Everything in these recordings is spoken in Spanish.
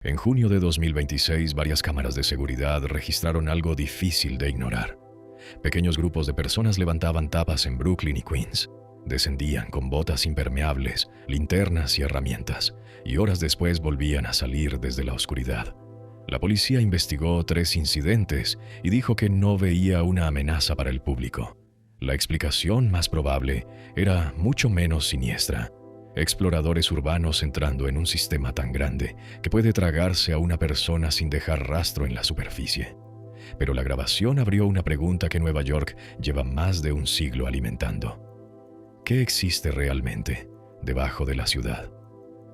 En junio de 2026, varias cámaras de seguridad registraron algo difícil de ignorar. Pequeños grupos de personas levantaban tapas en Brooklyn y Queens. Descendían con botas impermeables, linternas y herramientas, y horas después volvían a salir desde la oscuridad. La policía investigó 3 incidentes y dijo que no veía una amenaza para el público. La explicación más probable era mucho menos siniestra. Exploradores urbanos entrando en un sistema tan grande que puede tragarse a una persona sin dejar rastro en la superficie. Pero la grabación abrió una pregunta que Nueva York lleva más de un siglo alimentando. ¿Qué existe realmente debajo de la ciudad?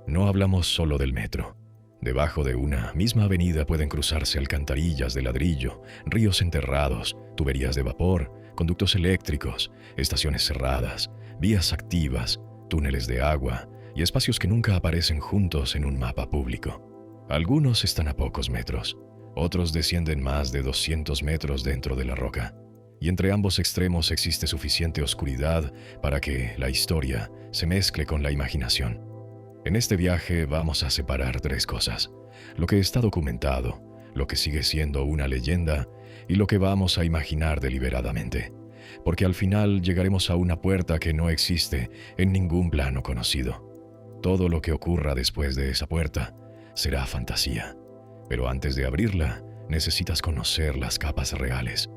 No hablamos solo del metro. Debajo de una misma avenida pueden cruzarse alcantarillas de ladrillo, ríos enterrados, tuberías de vapor, conductos eléctricos, estaciones cerradas, vías activas, túneles de agua y espacios que nunca aparecen juntos en un mapa público. Algunos están a pocos metros, otros descienden más de 200 metros dentro de la roca. Y entre ambos extremos existe suficiente oscuridad para que la historia se mezcle con la imaginación. En este viaje vamos a separar 3 cosas: lo que está documentado, lo que sigue siendo una leyenda y lo que vamos a imaginar deliberadamente. Porque al final llegaremos a una puerta que no existe en ningún plano conocido. Todo lo que ocurra después de esa puerta será fantasía. Pero antes de abrirla, necesitas conocer las capas reales.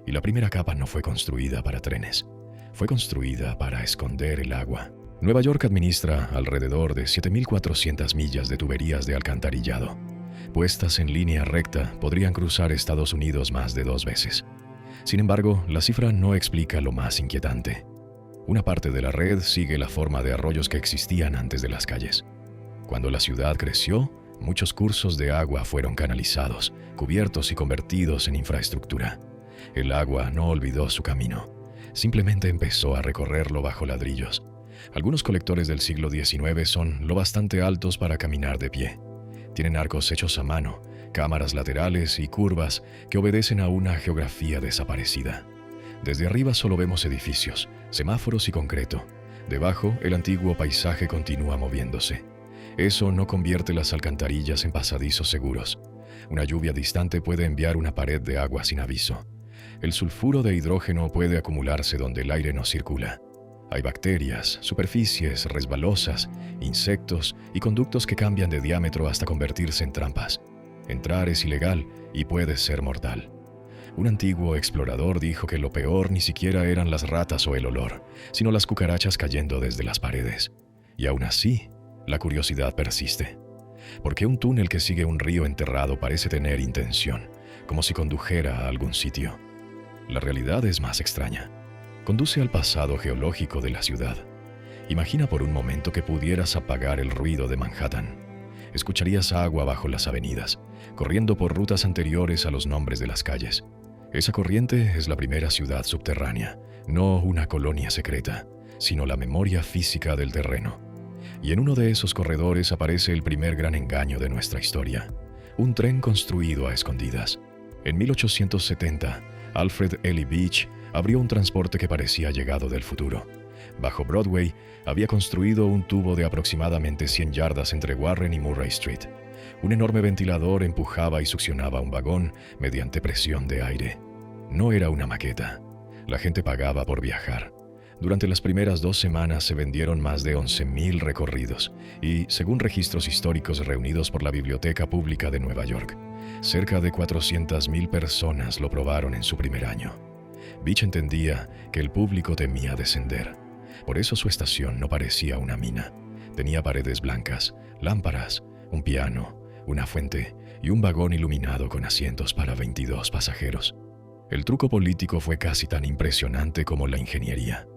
Y la primera capa no fue construida para trenes, fue construida para esconder el agua. Nueva York administra alrededor de 7.400 millas de tuberías de alcantarillado. Puestas en línea recta, podrían cruzar Estados Unidos más de 2 veces. Sin embargo, la cifra no explica lo más inquietante. Una parte de la red sigue la forma de arroyos que existían antes de las calles. Cuando la ciudad creció, muchos cursos de agua fueron canalizados, cubiertos y convertidos en infraestructura. El agua no olvidó su camino, simplemente empezó a recorrerlo bajo ladrillos. Algunos colectores del siglo XIX son lo bastante altos para caminar de pie. Tienen arcos hechos a mano, cámaras laterales y curvas que obedecen a una geografía desaparecida. Desde arriba solo vemos edificios, semáforos y concreto. Debajo, el antiguo paisaje continúa moviéndose. Eso no convierte las alcantarillas en pasadizos seguros. Una lluvia distante puede enviar una pared de agua sin aviso. El sulfuro de hidrógeno puede acumularse donde el aire no circula. Hay bacterias, superficies resbalosas, insectos y conductos que cambian de diámetro hasta convertirse en trampas. Entrar es ilegal y puede ser mortal. Un antiguo explorador dijo que lo peor ni siquiera eran las ratas o el olor, sino las cucarachas cayendo desde las paredes. Y aún así, la curiosidad persiste. ¿Por qué un túnel que sigue un río enterrado parece tener intención, como si condujera a algún sitio? La realidad es más extraña. Conduce al pasado geológico de la ciudad. Imagina por un momento que pudieras apagar el ruido de Manhattan. Escucharías agua bajo las avenidas, corriendo por rutas anteriores a los nombres de las calles. Esa corriente es la primera ciudad subterránea, no una colonia secreta, sino la memoria física del terreno. Y en uno de esos corredores aparece el primer gran engaño de nuestra historia: un tren construido a escondidas. En 1870, Alfred Ely Beach abrió un transporte que parecía llegado del futuro. Bajo Broadway, había construido un tubo de aproximadamente 100 yardas entre Warren y Murray Street. Un enorme ventilador empujaba y succionaba un vagón mediante presión de aire. No era una maqueta. La gente pagaba por viajar. Durante las primeras 2 semanas se vendieron más de 11.000 recorridos y, según registros históricos reunidos por la Biblioteca Pública de Nueva York, cerca de 400.000 personas lo probaron en su primer año. Beach entendía que el público temía descender. Por eso su estación no parecía una mina. Tenía paredes blancas, lámparas, un piano, una fuente y un vagón iluminado con asientos para 22 pasajeros. El truco político fue casi tan impresionante como la ingeniería.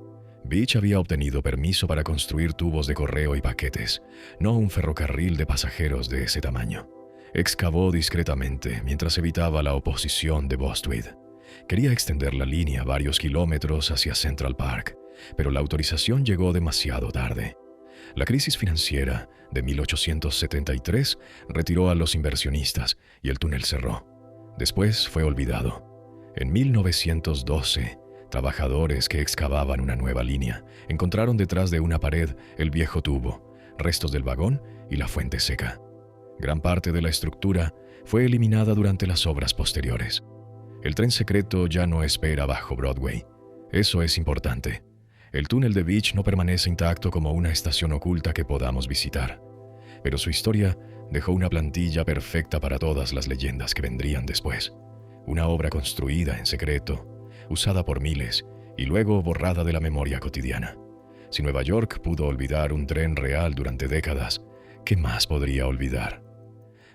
Beach había obtenido permiso para construir tubos de correo y paquetes, no un ferrocarril de pasajeros de ese tamaño. Excavó discretamente mientras evitaba la oposición de Bostwick. Quería extender la línea varios kilómetros hacia Central Park, pero la autorización llegó demasiado tarde. La crisis financiera de 1873 retiró a los inversionistas y el túnel cerró. Después fue olvidado. En 1912, trabajadores que excavaban una nueva línea encontraron detrás de una pared el viejo tubo, restos del vagón y la fuente seca. Gran parte de la estructura fue eliminada durante las obras posteriores. El tren secreto ya no espera bajo Broadway. Eso es importante. El túnel de Beach no permanece intacto como una estación oculta que podamos visitar, pero su historia dejó una plantilla perfecta para todas las leyendas que vendrían después. Una obra construida en secreto, usada por miles y luego borrada de la memoria cotidiana. Si Nueva York pudo olvidar un tren real durante décadas, ¿qué más podría olvidar?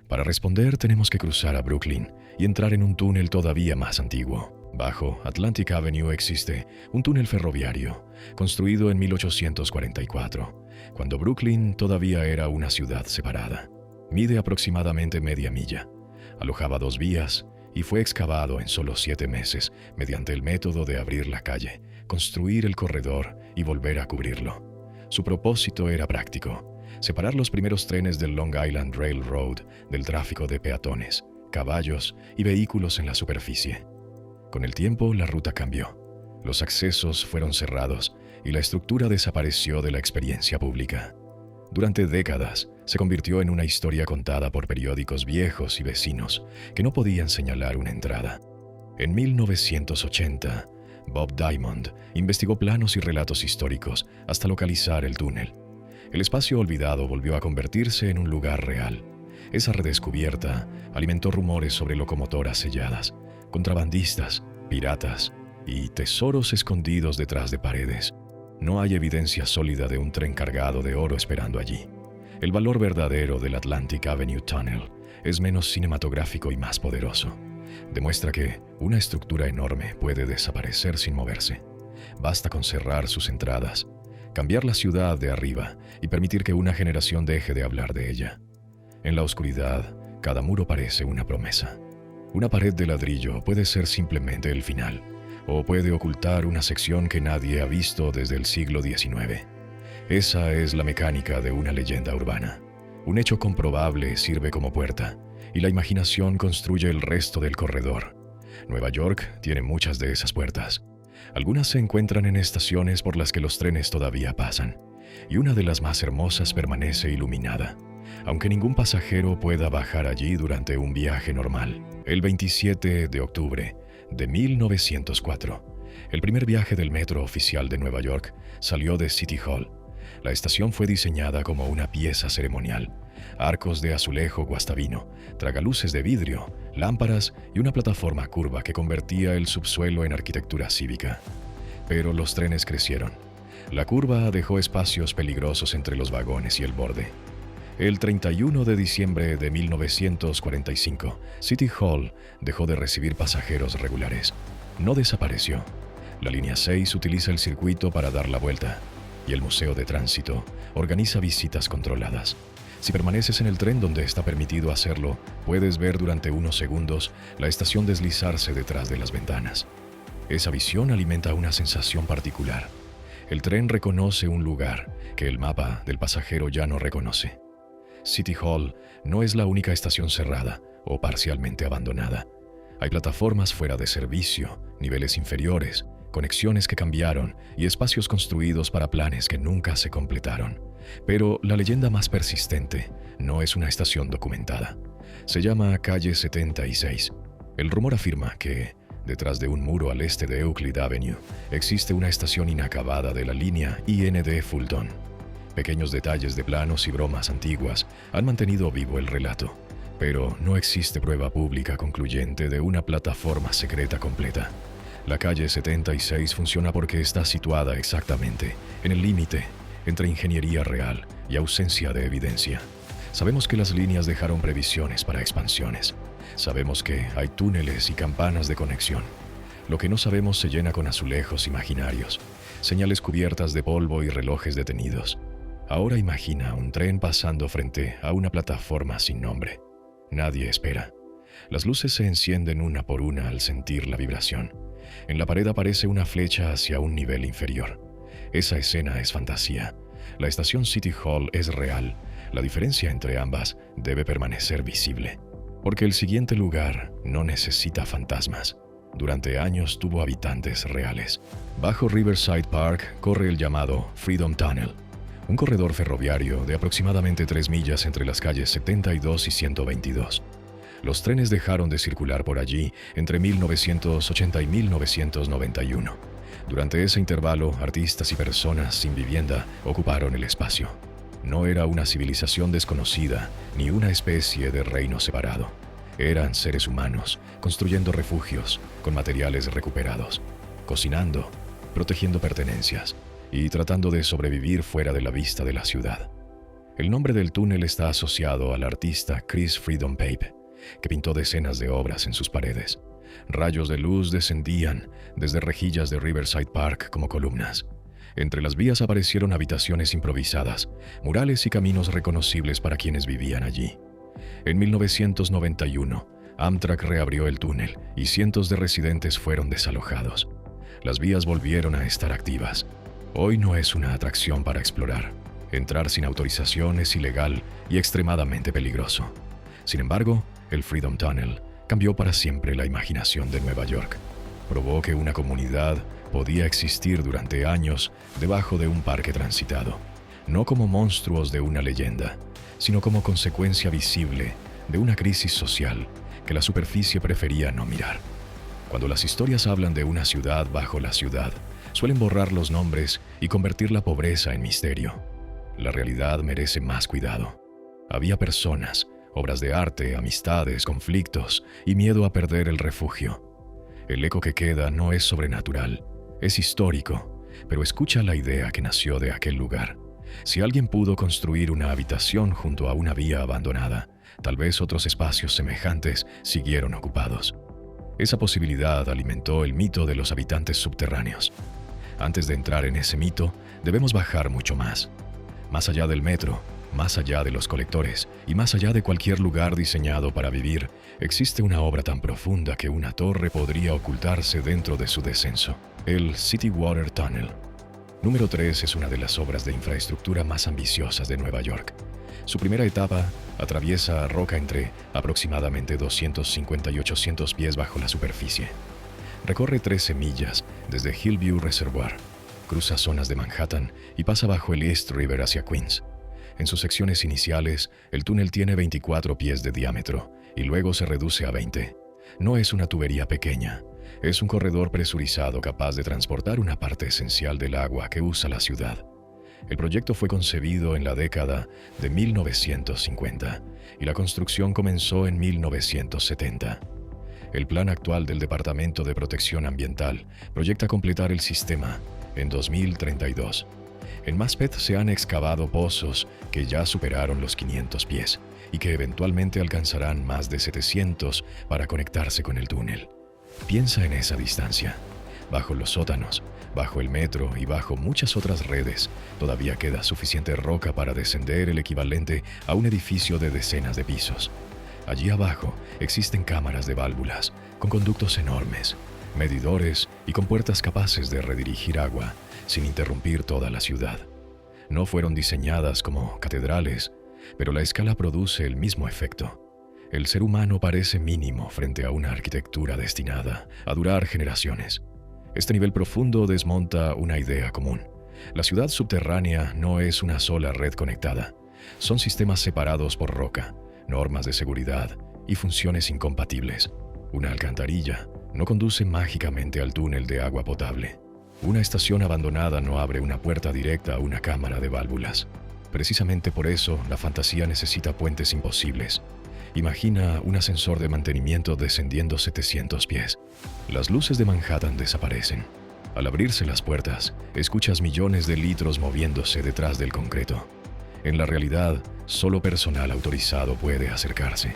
Para responder tenemos que cruzar a Brooklyn y entrar en un túnel todavía más antiguo. Bajo Atlantic Avenue existe un túnel ferroviario, construido en 1844, cuando Brooklyn todavía era una ciudad separada. Mide aproximadamente media milla, alojaba 2 vías y fue excavado en solo 7 meses mediante el método de abrir la calle, construir el corredor y volver a cubrirlo. Su propósito era práctico: separar los primeros trenes del Long Island Railroad del tráfico de peatones, caballos y vehículos en la superficie. Con el tiempo, la ruta cambió. Los accesos fueron cerrados y la estructura desapareció de la experiencia pública. Durante décadas, se convirtió en una historia contada por periódicos viejos y vecinos que no podían señalar una entrada. En 1980, Bob Diamond investigó planos y relatos históricos hasta localizar el túnel. El espacio olvidado volvió a convertirse en un lugar real. Esa redescubierta alimentó rumores sobre locomotoras selladas, contrabandistas, piratas y tesoros escondidos detrás de paredes. No hay evidencia sólida de un tren cargado de oro esperando allí. El valor verdadero del Atlantic Avenue Tunnel es menos cinematográfico y más poderoso. Demuestra que una estructura enorme puede desaparecer sin moverse. Basta con cerrar sus entradas, cambiar la ciudad de arriba y permitir que una generación deje de hablar de ella. En la oscuridad, cada muro parece una promesa. Una pared de ladrillo puede ser simplemente el final, o puede ocultar una sección que nadie ha visto desde el siglo XIX. Esa es la mecánica de una leyenda urbana. Un hecho comprobable sirve como puerta, y la imaginación construye el resto del corredor. Nueva York tiene muchas de esas puertas. Algunas se encuentran en estaciones por las que los trenes todavía pasan, y una de las más hermosas permanece iluminada, aunque ningún pasajero pueda bajar allí durante un viaje normal. El 27 de octubre de 1904, el primer viaje del metro oficial de Nueva York salió de City Hall. La estación fue diseñada como una pieza ceremonial. Arcos de azulejo guastavino, tragaluces de vidrio, lámparas y una plataforma curva que convertía el subsuelo en arquitectura cívica. Pero los trenes crecieron. La curva dejó espacios peligrosos entre los vagones y el borde. El 31 de diciembre de 1945, City Hall dejó de recibir pasajeros regulares. No desapareció. La línea 6 utiliza el circuito para dar la vuelta, y el Museo de Tránsito organiza visitas controladas. Si permaneces en el tren donde está permitido hacerlo, puedes ver durante unos segundos la estación deslizarse detrás de las ventanas. Esa visión alimenta una sensación particular. El tren reconoce un lugar que el mapa del pasajero ya no reconoce. City Hall no es la única estación cerrada o parcialmente abandonada. Hay plataformas fuera de servicio, niveles inferiores, conexiones que cambiaron y espacios construidos para planes que nunca se completaron. Pero la leyenda más persistente no es una estación documentada. Se llama Calle 76. El rumor afirma que, detrás de un muro al este de Euclid Avenue, existe una estación inacabada de la línea IND Fulton. Pequeños detalles de planos y bromas antiguas han mantenido vivo el relato, pero no existe prueba pública concluyente de una plataforma secreta completa. La calle 76 funciona porque está situada exactamente en el límite entre ingeniería real y ausencia de evidencia. Sabemos que las líneas dejaron previsiones para expansiones. Sabemos que hay túneles y campanas de conexión. Lo que no sabemos se llena con azulejos imaginarios, señales cubiertas de polvo y relojes detenidos. Ahora imagina un tren pasando frente a una plataforma sin nombre. Nadie espera. Las luces se encienden una por una al sentir la vibración. En la pared aparece una flecha hacia un nivel inferior. Esa escena es fantasía. La estación City Hall es real. La diferencia entre ambas debe permanecer visible. Porque el siguiente lugar no necesita fantasmas. Durante años tuvo habitantes reales. Bajo Riverside Park corre el llamado Freedom Tunnel, un corredor ferroviario de aproximadamente 3 millas entre las calles 72 y 122. Los trenes dejaron de circular por allí entre 1980 y 1991. Durante ese intervalo, artistas y personas sin vivienda ocuparon el espacio. No era una civilización desconocida ni una especie de reino separado. Eran seres humanos, construyendo refugios con materiales recuperados, cocinando, protegiendo pertenencias y tratando de sobrevivir fuera de la vista de la ciudad. El nombre del túnel está asociado al artista Chris Freedom Pape, que pintó decenas de obras en sus paredes. Rayos de luz descendían desde rejillas de Riverside Park como columnas. Entre las vías aparecieron habitaciones improvisadas, murales y caminos reconocibles para quienes vivían allí. En 1991, Amtrak reabrió el túnel y cientos de residentes fueron desalojados. Las vías volvieron a estar activas. Hoy no es una atracción para explorar. Entrar sin autorización es ilegal y extremadamente peligroso. Sin embargo, el Freedom Tunnel cambió para siempre la imaginación de Nueva York. Probó que una comunidad podía existir durante años debajo de un parque transitado, no como monstruos de una leyenda, sino como consecuencia visible de una crisis social que la superficie prefería no mirar. Cuando las historias hablan de una ciudad bajo la ciudad, suelen borrar los nombres y convertir la pobreza en misterio. La realidad merece más cuidado. Había personas, obras de arte, amistades, conflictos y miedo a perder el refugio. El eco que queda no es sobrenatural, es histórico, pero escucha la idea que nació de aquel lugar. Si alguien pudo construir una habitación junto a una vía abandonada, tal vez otros espacios semejantes siguieron ocupados. Esa posibilidad alimentó el mito de los habitantes subterráneos. Antes de entrar en ese mito, debemos bajar mucho más. Más allá del metro, más allá de los colectores y más allá de cualquier lugar diseñado para vivir, existe una obra tan profunda que una torre podría ocultarse dentro de su descenso: el City Water Tunnel. Número 3 es una de las obras de infraestructura más ambiciosas de Nueva York. Su primera etapa atraviesa roca entre aproximadamente 250 y 800 pies bajo la superficie. Recorre 13 millas desde Hillview Reservoir, cruza zonas de Manhattan y pasa bajo el East River hacia Queens. En sus secciones iniciales, el túnel tiene 24 pies de diámetro y luego se reduce a 20. No es una tubería pequeña, es un corredor presurizado capaz de transportar una parte esencial del agua que usa la ciudad. El proyecto fue concebido en la década de 1950 y la construcción comenzó en 1970. El plan actual del Departamento de Protección Ambiental proyecta completar el sistema en 2032. En Maspeth se han excavado pozos que ya superaron los 500 pies y que eventualmente alcanzarán más de 700 para conectarse con el túnel. Piensa en esa distancia. Bajo los sótanos, bajo el metro y bajo muchas otras redes, todavía queda suficiente roca para descender el equivalente a un edificio de decenas de pisos. Allí abajo existen cámaras de válvulas, con conductos enormes, medidores y con puertas capaces de redirigir agua sin interrumpir toda la ciudad. No fueron diseñadas como catedrales, pero la escala produce el mismo efecto. El ser humano parece mínimo frente a una arquitectura destinada a durar generaciones. Este nivel profundo desmonta una idea común. La ciudad subterránea no es una sola red conectada. Son sistemas separados por roca, normas de seguridad y funciones incompatibles. Una alcantarilla no conduce mágicamente al túnel de agua potable. Una estación abandonada no abre una puerta directa a una cámara de válvulas. Precisamente por eso, la fantasía necesita puentes imposibles. Imagina un ascensor de mantenimiento descendiendo 700 pies. Las luces de Manhattan desaparecen. Al abrirse las puertas, escuchas millones de litros moviéndose detrás del concreto. En la realidad, solo personal autorizado puede acercarse.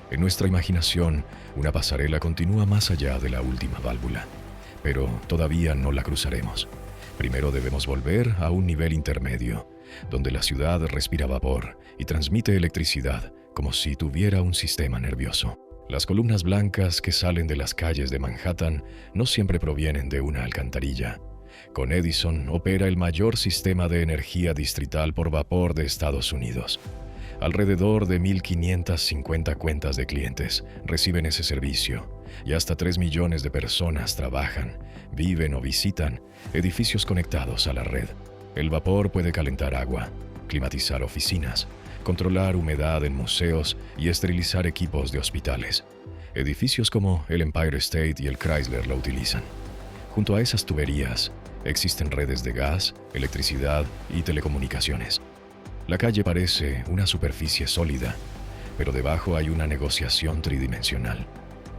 En nuestra imaginación, una pasarela continúa más allá de la última válvula, pero todavía no la cruzaremos. Primero debemos volver a un nivel intermedio, donde la ciudad respira vapor y transmite electricidad como si tuviera un sistema nervioso. Las columnas blancas que salen de las calles de Manhattan no siempre provienen de una alcantarilla. Con Edison opera el mayor sistema de energía distrital por vapor de Estados Unidos. Alrededor de 1.550 cuentas de clientes reciben ese servicio y hasta 3 millones de personas trabajan, viven o visitan edificios conectados a la red. El vapor puede calentar agua, climatizar oficinas, controlar humedad en museos y esterilizar equipos de hospitales. Edificios como el Empire State y el Chrysler lo utilizan. Junto a esas tuberías existen redes de gas, electricidad y telecomunicaciones. La calle parece una superficie sólida, pero debajo hay una negociación tridimensional.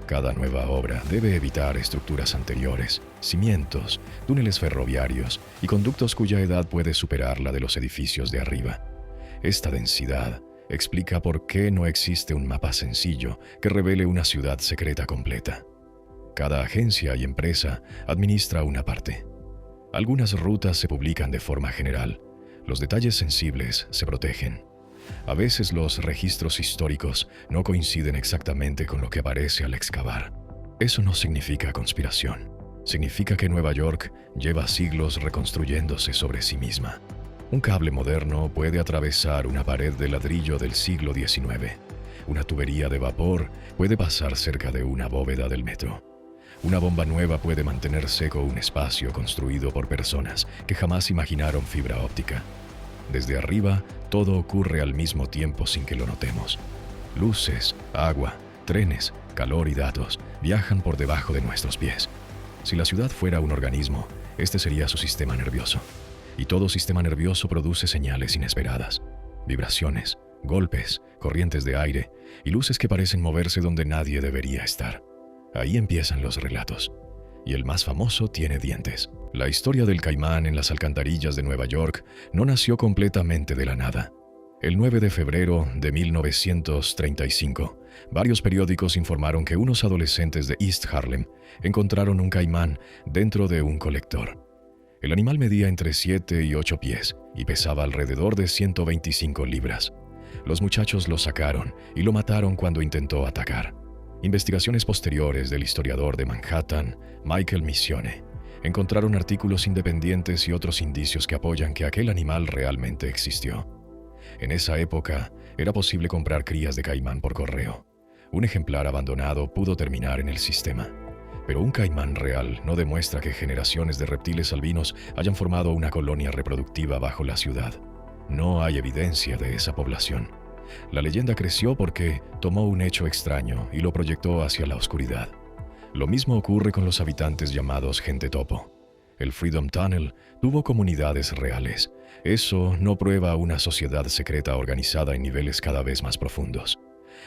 Cada nueva obra debe evitar estructuras anteriores, cimientos, túneles ferroviarios y conductos cuya edad puede superar la de los edificios de arriba. Esta densidad explica por qué no existe un mapa sencillo que revele una ciudad secreta completa. Cada agencia y empresa administra una parte. Algunas rutas se publican de forma general. Los detalles sensibles se protegen. A veces los registros históricos no coinciden exactamente con lo que aparece al excavar. Eso no significa conspiración. Significa que Nueva York lleva siglos reconstruyéndose sobre sí misma. Un cable moderno puede atravesar una pared de ladrillo del siglo XIX. Una tubería de vapor puede pasar cerca de una bóveda del metro. Una bomba nueva puede mantener seco un espacio construido por personas que jamás imaginaron fibra óptica. Desde arriba, todo ocurre al mismo tiempo sin que lo notemos. Luces, agua, trenes, calor y datos viajan por debajo de nuestros pies. Si la ciudad fuera un organismo, este sería su sistema nervioso. Y todo sistema nervioso produce señales inesperadas, vibraciones, golpes, corrientes de aire y luces que parecen moverse donde nadie debería estar. Ahí empiezan los relatos. Y el más famoso tiene dientes. La historia del caimán en las alcantarillas de Nueva York no nació completamente de la nada. El 9 de febrero de 1935, varios periódicos informaron que unos adolescentes de East Harlem encontraron un caimán dentro de un colector. El animal medía entre 7 y 8 pies y pesaba alrededor de 125 libras. Los muchachos lo sacaron y lo mataron cuando intentó atacar. Investigaciones posteriores del historiador de Manhattan, Michael Missione, encontraron artículos independientes y otros indicios que apoyan que aquel animal realmente existió. En esa época, era posible comprar crías de caimán por correo. Un ejemplar abandonado pudo terminar en el sistema. Pero un caimán real no demuestra que generaciones de reptiles albinos hayan formado una colonia reproductiva bajo la ciudad. No hay evidencia de esa población. La leyenda creció porque tomó un hecho extraño y lo proyectó hacia la oscuridad. Lo mismo ocurre con los habitantes llamados gente topo. El Freedom Tunnel tuvo comunidades reales. Eso no prueba una sociedad secreta organizada en niveles cada vez más profundos.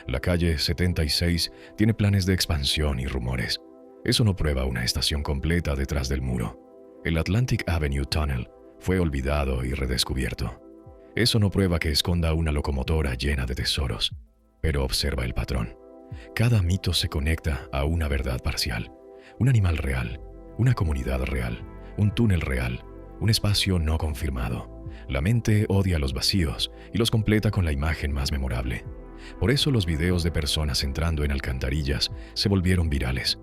La calle 76 tiene planes de expansión y rumores. Eso no prueba una estación completa detrás del muro. El Atlantic Avenue Tunnel fue olvidado y redescubierto. Eso no prueba que esconda una locomotora llena de tesoros, pero observa el patrón. Cada mito se conecta a una verdad parcial. Un animal real, una comunidad real, un túnel real, un espacio no confirmado. La mente odia los vacíos y los completa con la imagen más memorable. Por eso los videos de personas entrando en alcantarillas se volvieron virales.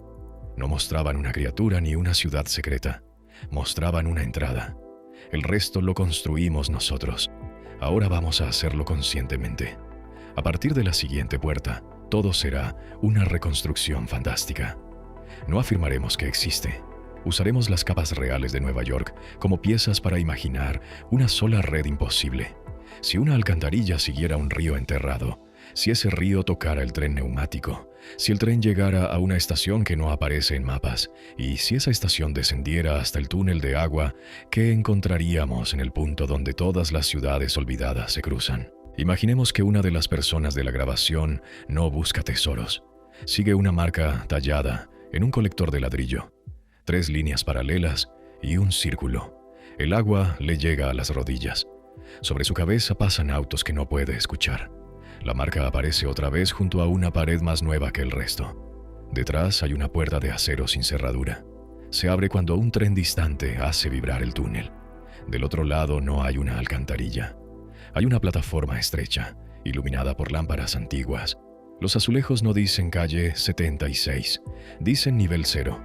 No mostraban una criatura ni una ciudad secreta. Mostraban una entrada. El resto lo construimos nosotros. Ahora vamos a hacerlo conscientemente. A partir de la siguiente puerta, todo será una reconstrucción fantástica. No afirmaremos que existe. Usaremos las capas reales de Nueva York como piezas para imaginar una sola red imposible. Si una alcantarilla siguiera un río enterrado, si ese río tocara el tren neumático, si el tren llegara a una estación que no aparece en mapas, y si esa estación descendiera hasta el túnel de agua, ¿qué encontraríamos en el punto donde todas las ciudades olvidadas se cruzan? Imaginemos que una de las personas de la grabación no busca tesoros. Sigue una marca tallada en un colector de ladrillo. 3 líneas paralelas y un círculo. El agua le llega a las rodillas. Sobre su cabeza pasan autos que no puede escuchar. La marca aparece otra vez junto a una pared más nueva que el resto. Detrás hay una puerta de acero sin cerradura. Se abre cuando un tren distante hace vibrar el túnel. Del otro lado no hay una alcantarilla. Hay una plataforma estrecha, iluminada por lámparas antiguas. Los azulejos no dicen calle 76, dicen nivel 0.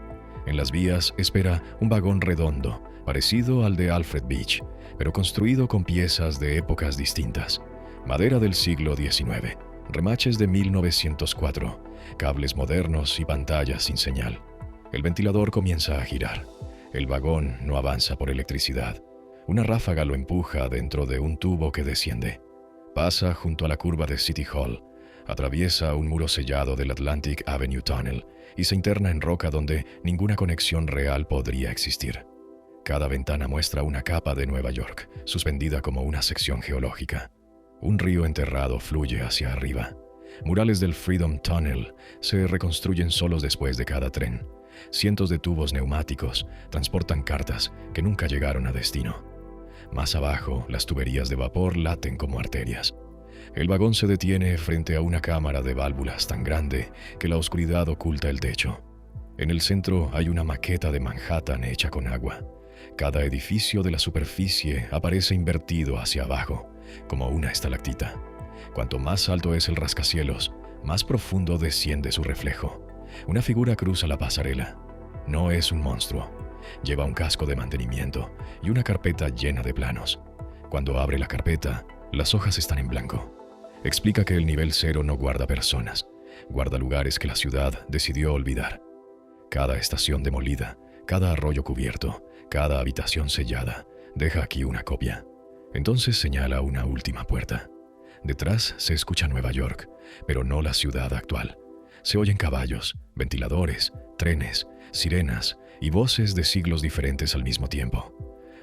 En las vías espera un vagón redondo, parecido al de Alfred Beach, pero construido con piezas de épocas distintas. Madera del siglo XIX, remaches de 1904, cables modernos y pantallas sin señal. El ventilador comienza a girar. El vagón no avanza por electricidad. Una ráfaga lo empuja dentro de un tubo que desciende. Pasa junto a la curva de City Hall, atraviesa un muro sellado del Atlantic Avenue Tunnel y se interna en roca donde ninguna conexión real podría existir. Cada ventana muestra una capa de Nueva York, suspendida como una sección geológica. Un río enterrado fluye hacia arriba. Murales del Freedom Tunnel se reconstruyen solos después de cada tren. Cientos de tubos neumáticos transportan cartas que nunca llegaron a destino. Más abajo, las tuberías de vapor laten como arterias. El vagón se detiene frente a una cámara de válvulas tan grande que la oscuridad oculta el techo. En el centro hay una maqueta de Manhattan hecha con agua. Cada edificio de la superficie aparece invertido hacia abajo, como una estalactita. Cuanto más alto es el rascacielos, más profundo desciende su reflejo. Una figura cruza la pasarela. No es un monstruo. Lleva un casco de mantenimiento y una carpeta llena de planos. Cuando abre la carpeta, las hojas están en blanco. Explica que el nivel 0 no guarda personas, guarda lugares que la ciudad decidió olvidar. Cada estación demolida, cada arroyo cubierto, cada habitación sellada, deja aquí una copia. Entonces señala una última puerta. Detrás se escucha Nueva York, pero no la ciudad actual. Se oyen caballos, ventiladores, trenes, sirenas y voces de siglos diferentes al mismo tiempo.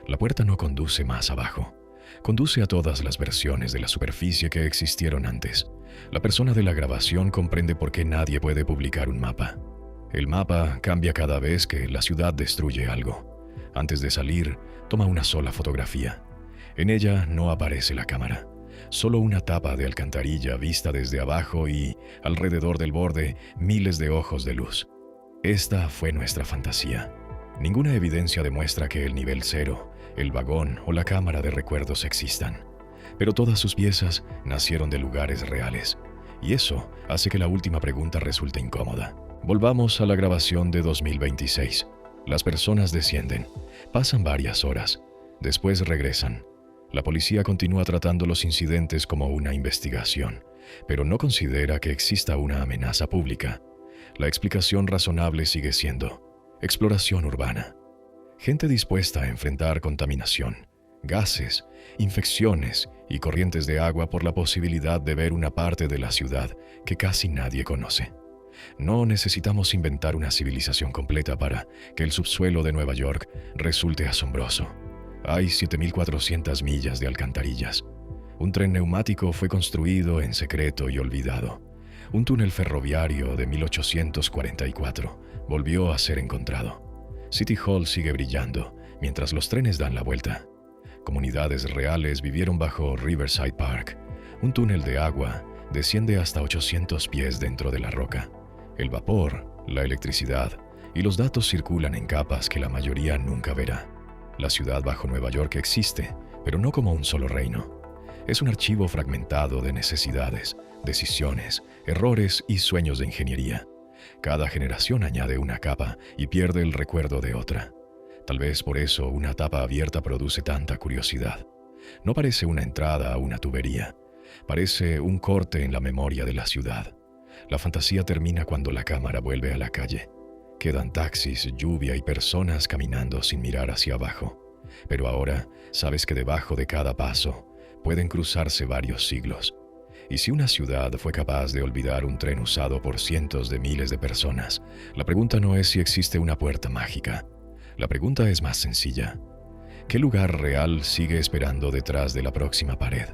La puerta no conduce más abajo. Conduce a todas las versiones de la superficie que existieron antes. La persona de la grabación comprende por qué nadie puede publicar un mapa. El mapa cambia cada vez que la ciudad destruye algo. Antes de salir, toma una sola fotografía. En ella no aparece la cámara. Solo una tapa de alcantarilla vista desde abajo y, alrededor del borde, miles de ojos de luz. Esta fue nuestra fantasía. Ninguna evidencia demuestra que el nivel 0, el vagón o la cámara de recuerdos existan. Pero todas sus piezas nacieron de lugares reales. Y eso hace que la última pregunta resulte incómoda. Volvamos a la grabación de 2026. Las personas descienden. Pasan varias horas. Después regresan. La policía continúa tratando los incidentes como una investigación, pero no considera que exista una amenaza pública. La explicación razonable sigue siendo exploración urbana. Gente dispuesta a enfrentar contaminación, gases, infecciones y corrientes de agua por la posibilidad de ver una parte de la ciudad que casi nadie conoce. No necesitamos inventar una civilización completa para que el subsuelo de Nueva York resulte asombroso. Hay 7.400 millas de alcantarillas. Un tren neumático fue construido en secreto y olvidado. Un túnel ferroviario de 1844 volvió a ser encontrado. City Hall sigue brillando mientras los trenes dan la vuelta. Comunidades reales vivieron bajo Riverside Park. Un túnel de agua desciende hasta 800 pies dentro de la roca. El vapor, la electricidad y los datos circulan en capas que la mayoría nunca verá. La ciudad bajo Nueva York existe, pero no como un solo reino. Es un archivo fragmentado de necesidades, decisiones, errores y sueños de ingeniería. Cada generación añade una capa y pierde el recuerdo de otra. Tal vez por eso una tapa abierta produce tanta curiosidad. No parece una entrada a una tubería. Parece un corte en la memoria de la ciudad. La fantasía termina cuando la cámara vuelve a la calle. Quedan taxis, lluvia y personas caminando sin mirar hacia abajo. Pero ahora sabes que debajo de cada paso pueden cruzarse varios siglos. Y si una ciudad fue capaz de olvidar un tren usado por cientos de miles de personas, la pregunta no es si existe una puerta mágica. La pregunta es más sencilla. ¿Qué lugar real sigue esperando detrás de la próxima pared?